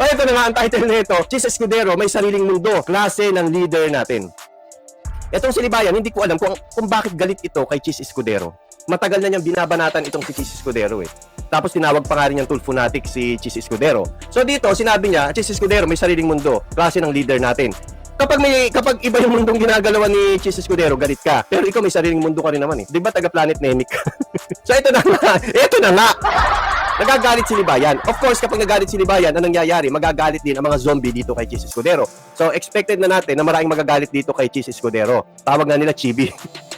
O ito na nga ang title nito, Chis Escudero, may sariling mundo, klase ng leader natin. Itong si Libayan, hindi ko alam kung bakit galit ito kay Chis Escudero. Matagal na niyang binabanatan itong si Chis Escudero eh. Tapos tinawag pa nga rin niyang tulfunatic si Chis Escudero. So dito, sinabi niya, Chis Escudero, may sariling mundo, klase ng leader natin. Kapag iba yung mundong ginagalawan ni Chis Escudero, galit ka. Pero ikaw may sariling mundo ka rin naman eh. Di ba taga Planet Nemic? So ito na nga. Nagagalit si Libayan. Of course, kapag nagalit si Libayan, anong nangyayari? Magagalit din ang mga zombie dito kay Chis Escudero. So expected na natin na maraming magagalit dito kay Chis Escudero. Tawag na nila Chibi.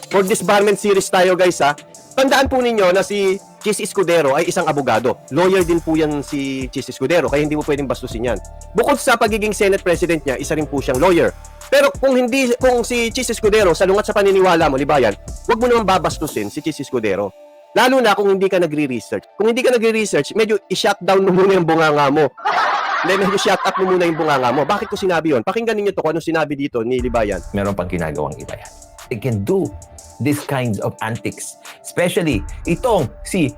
For disbarment series tayo guys ha. Tandaan po ninyo na si Chis Escudero ay isang abogado. Lawyer din po yan si Chis Escudero, kaya hindi mo pwedeng bastusin yan. Bukod sa pagiging Senate President niya, isa rin po siyang lawyer. Pero kung si Chis Escudero, salungat sa paniniwala mo, Libayan, huwag mo naman babastusin si Chis Escudero. Lalo na kung hindi ka nagre-research. Kung hindi ka nagre-research, medyo i-shutdown mo muna yung bunganga mo. Medyo shut up mo muna yung bunganga mo. Bakit ko sinabi yun? Pakinggan ninyo to kung ano sinabi dito ni Libayan. Meron pang ginagawang iba yan. They can do these kinds of antics. Especially itong si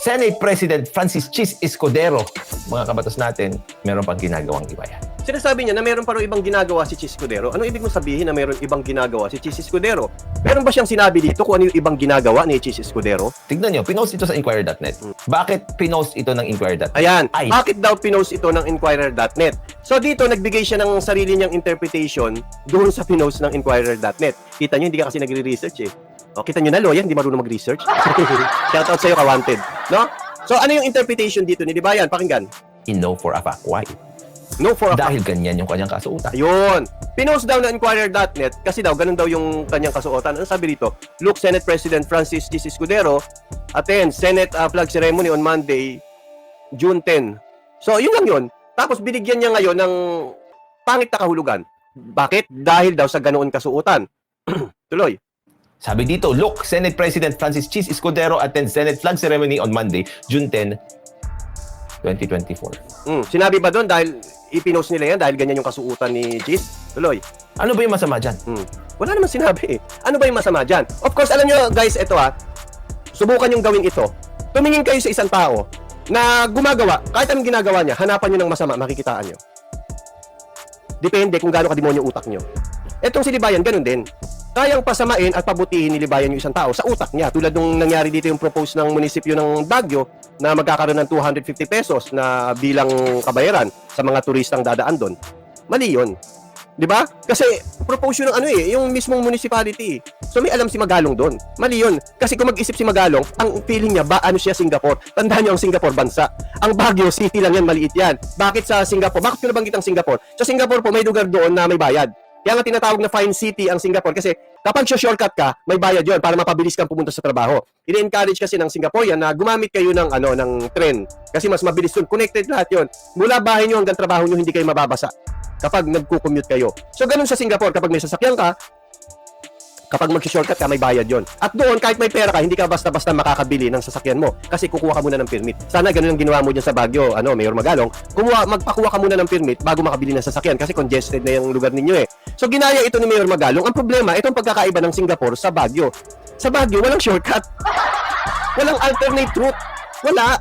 Senate President Francis Chis Escudero. Mga kabatas natin, meron pang ginagawang iba yan. Sinasabi niya na meron pa rin ibang ginagawa si Chis Escudero. Ano ibig mong sabihin na meron ibang ginagawa si Chis Escudero? Meron ba siyang sinabi dito kung ano yung ibang ginagawa ni Chis Escudero? Tignan nyo, pinost ito sa Inquirer.net. Bakit pinost ito ng Inquirer.net? Ayan, bakit daw pinost ito ng Inquirer.net? So dito, nagbigay siya ng sarili niyang interpretation doon sa pinost ng Inquirer.net. Kita nyo, hindi ka kasi nagre-research eh. O, kita nyo na, lawyer, hindi marunong mag-research. Shoutout sa'yo, ka-wanted. No? So ano yung interpretation dito ni Libayan? Pakinggan. You know for a fact why. No for a fact. Dahil ganyan yung kanyang kasuotan. Ayun. Pinost daw na Inquirer.net kasi daw, ganun daw yung kanyang kasuotan. Ano sabi dito? Look, Senate President Francis Chis Escudero attend Senate flag ceremony on Monday, June 10. So, yun lang yun. Tapos binigyan niya ngayon ng pangit na kahulugan. Bakit? Dahil daw sa ganoon kasuotan. Tuloy. Sabi dito, look, Senate President Francis Chis Escudero attends Senate flag ceremony on Monday, June 10, 2024. Sinabi ba doon dahil ipinost nila yan dahil ganyan yung kasuotan ni Chis? Tuloy. Ano ba yung masama dyan? Wala naman sinabi eh. Ano ba yung masama dyan? Of course, alam nyo guys, ito subukan yung gawin ito. Tumingin kayo sa isang tao na gumagawa, kahit anong ginagawa niya, hanapan nyo ng masama, makikitaan nyo. Depende kung gaano kademonyo utak nyo. Etong si Libayan, ganun din. Kayang pasamain at pabutihin ni Libayan yung isang tao sa utak niya. Tulad nung nangyari dito yung propose ng munisipyo ng Baguio na magkakaroon ng 250 pesos na bilang kabayaran sa mga turistang dadaan doon. Mali yun. Di ba? Kasi propose yun ng yung mismong municipality. So may alam si Magalong doon. Mali yun. Kasi kung mag-isip si Magalong, ang feeling niya, siya Singapore? Tandaan niyo ang Singapore bansa. Ang Baguio City lang yan, maliit yan. Bakit sa Singapore? Bakit ko nabanggit ang Singapore? Sa Singapore po, may lugar doon na may bayad. Kaya nga tinatawag na fine city ang Singapore kasi kapag shortcut ka, may bayad yon para mapabilis kang pumunta sa trabaho. Ini-encourage kasi ng Singaporean na gumamit kayo ng ng tren kasi mas mabilis yun. Connected lahat yon. Mula bahay nyo hanggang trabaho nyo, hindi kayo mababasa kapag nagko-commute kayo. So ganun sa Singapore, kapag may sasakyan ka, kapag mag-shortcut ka, may bayad yon. At doon, kahit may pera ka, hindi ka basta-basta makakabili ng sasakyan mo kasi kukuha ka muna ng permit. Sana ganun ang ginawa mo dyan sa Baguio, Mayor Magalong. Magpakuha ka muna ng permit bago makabili ng sasakyan kasi congested na yung lugar ninyo eh. So ginaya ito ni Mayor Magalong. Ang problema, itong pagkakaiba ng Singapore sa Baguio. Sa Baguio, walang shortcut. Walang alternate route. Wala.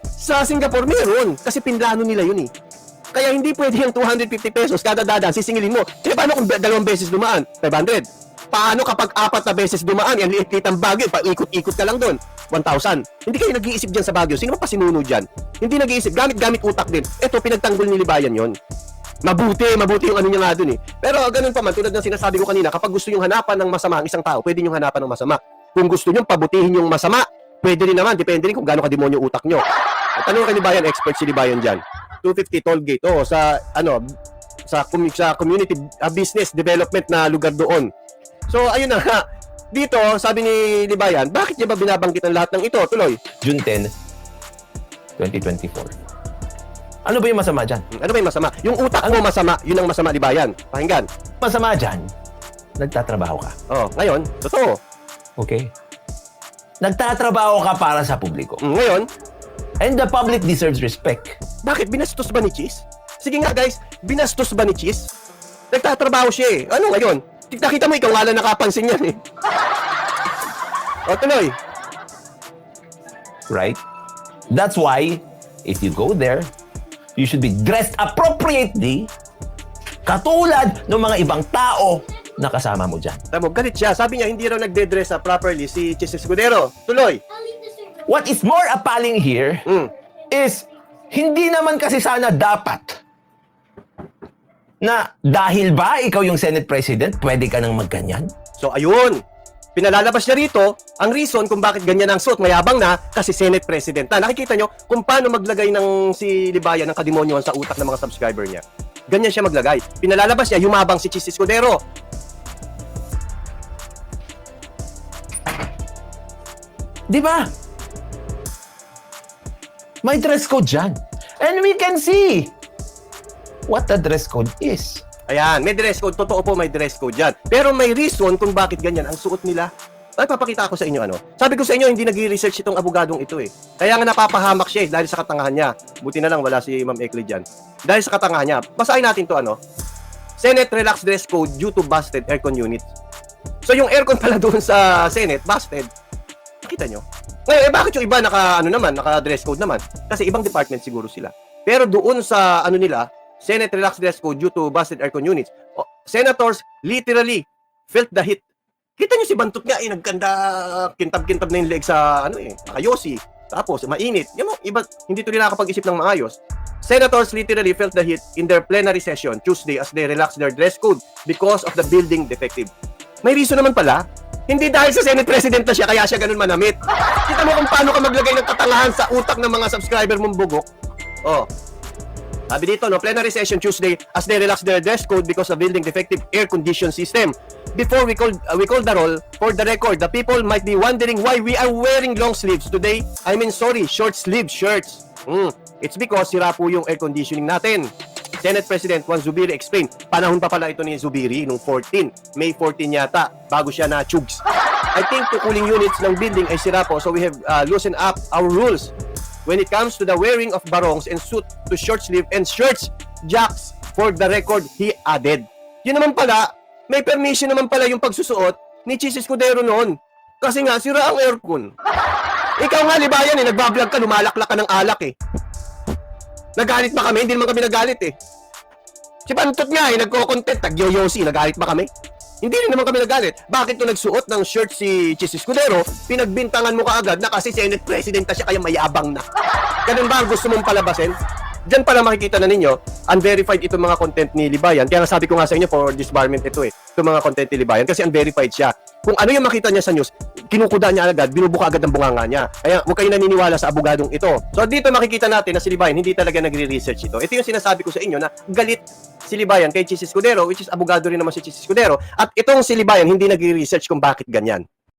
Sa Singapore, meron. Kasi pinlano nila yun eh. Kaya hindi pwede yung 250 pesos kada dadaan, sisingilin mo. Kaya paano kung 2 beses dumaan? 500. Paano kapag 4 na beses dumaan, yan liit-liit ang Baguio, paikot-ikot ka lang doon, 1,000. Hindi kayo nag-iisip dyan sa Baguio. Sino pa sinuno dyan? Hindi nag-iisip. Gamit utak din. Ito, pinagtanggol ni Libayan yon. Mabuti yung niya nga doon eh. Pero ganun pa man, tulad ng sinasabi ko kanina, kapag gusto yung hanapan ng masama ang isang tao, pwede yung hanapan ng masama. Kung gusto nyo pabutihin yung masama, pwede rin naman. Depende rin kung gaano kademonyo utak nyo. At tanong kay Libayan, expert si Libayan dyan. 250 toll gate. Sa community business development na lugar doon. So, ayun na nga. Dito, sabi ni Libayan, bakit niya ba binabanggit ang lahat ng ito? Tuloy. June 10, 2024. Ano ba yung masama dyan? Ano ba yung masama? Yung utak mo masama, yun ang masama, Libayan. Pakinggan. Masama dyan, nagtatrabaho ka. Ngayon, totoo. Okay? Nagtatrabaho ka para sa publiko. Ngayon, and the public deserves respect. bakit? Binastos ba ni Chis? Sige nga guys, binastos ba ni Chis? Nagtatrabaho siya eh. Ano ngayon? Nakita mo, ikaw nga lang nakapansin yan eh. Tuloy. Right? That's why, if you go there, You should be dressed appropriately katulad ng mga ibang tao na kasama mo dyan. Tama mo, galit siya. Sabi niya, hindi raw nagde-dress properly si Chis Escudero. Tuloy. What is more appalling here is hindi naman kasi sana dapat na dahil ba ikaw yung Senate President, pwede ka nang magganyan? So, ayun. Pinalalabas niya rito ang reason kung bakit ganyan ang suot. Mayabang na kasi Senate President na. Nakikita nyo kung paano maglagay ng si Libayan ng kademonyohan sa utak ng mga subscriber niya. Ganyan siya maglagay. Pinalalabas niya, yumabang si Chis Escudero. Di ba? May dress code dyan. And we can see what the dress code is. Ayan, may dress code. Totoo po may dress code dyan. Pero may reason kung bakit ganyan ang suot nila. Ay, papakita ko sa inyo ano. Sabi ko sa inyo, hindi nag-research itong abogadong ito eh. Kaya nga napapahamak siya dahil sa katangahan niya. Buti na lang wala si Ma'am Ekli dyan. Dahil sa katangahan niya. Basahin natin to ano. Senate relaxed dress code due to busted aircon unit. So yung aircon pala doon sa Senate, busted. Nakita nyo? Ngayon, bakit yung iba naka-dress code naman? Kasi ibang department siguro sila. Pero doon sa nila, Senate relaxed dress code due to busted aircon units. Senators literally felt the heat. Kita nyo si Bantot nga, nagkanda, kintab-kintab na yung leg sa, nakayosi. Tapos, mainit. Yung iba, hindi to rin nakakapag-isip ng maayos. Senators literally felt the heat in their plenary session Tuesday as they relaxed their dress code because of the building defective. May reason naman pala. Hindi dahil sa Senate President na siya, kaya siya ganun manamit. Kita mo kung paano ka maglagay ng katangahan sa utak ng mga subscriber mong bugok. Oh. Sabi dito, plenary session Tuesday as they relaxed their dress code because of building defective air condition system. Before we called the roll, for the record, the people might be wondering why we are wearing long sleeves today. Short sleeve shirts. It's because sira po yung air conditioning natin. Senate President Juan Zubiri explained, panahon pa pala ito ni Zubiri nung 14, May 14 yata, bago siya na chugs. I think the cooling units ng building ay sira po, so we have loosened up our rules. When it comes to the wearing of barongs and suit to short sleeve and shirts, jacks, for the record, he added. Yun naman pala, may permission naman pala yung pagsusuot ni Chis Escudero noon. Kasi nga, sira ang aircon. Ikaw nga, Libayan, nagbablog ka, lumalaklak ka ng alak eh. Nagalit ba kami? Hindi naman kami nagalit eh. Si Bantot nga nagko-content, tagyoyosi, nagalit ba kami? Hindi rin naman kami nagalit. Bakit nung nagsuot ng shirt si Chis Escudero, pinagbintangan mo kaagad na kasi Senate President na siya kaya mayabang na. Ganun ba ang gusto mong palabasin? Diyan pala makikita na ninyo, unverified itong mga content ni Libayan. Kaya nga sabi ko nga sa inyo, for disbarment ito eh. Itong mga content ni Libayan kasi unverified siya. Kung ano yung makita niya sa news, kinukuda niya agad, binubuka agad ang bunganga niya. Kaya huwag kayo naniniwala sa abogadong ito. So dito makikita natin na si Libayan hindi talaga nagre-research ito. Ito yung sinasabi ko sa inyo na galit si Libayan kay Chis Escudero, which is abogado rin naman si Chis Escudero. At itong si Libayan hindi nagre-research kung bakit ganyan.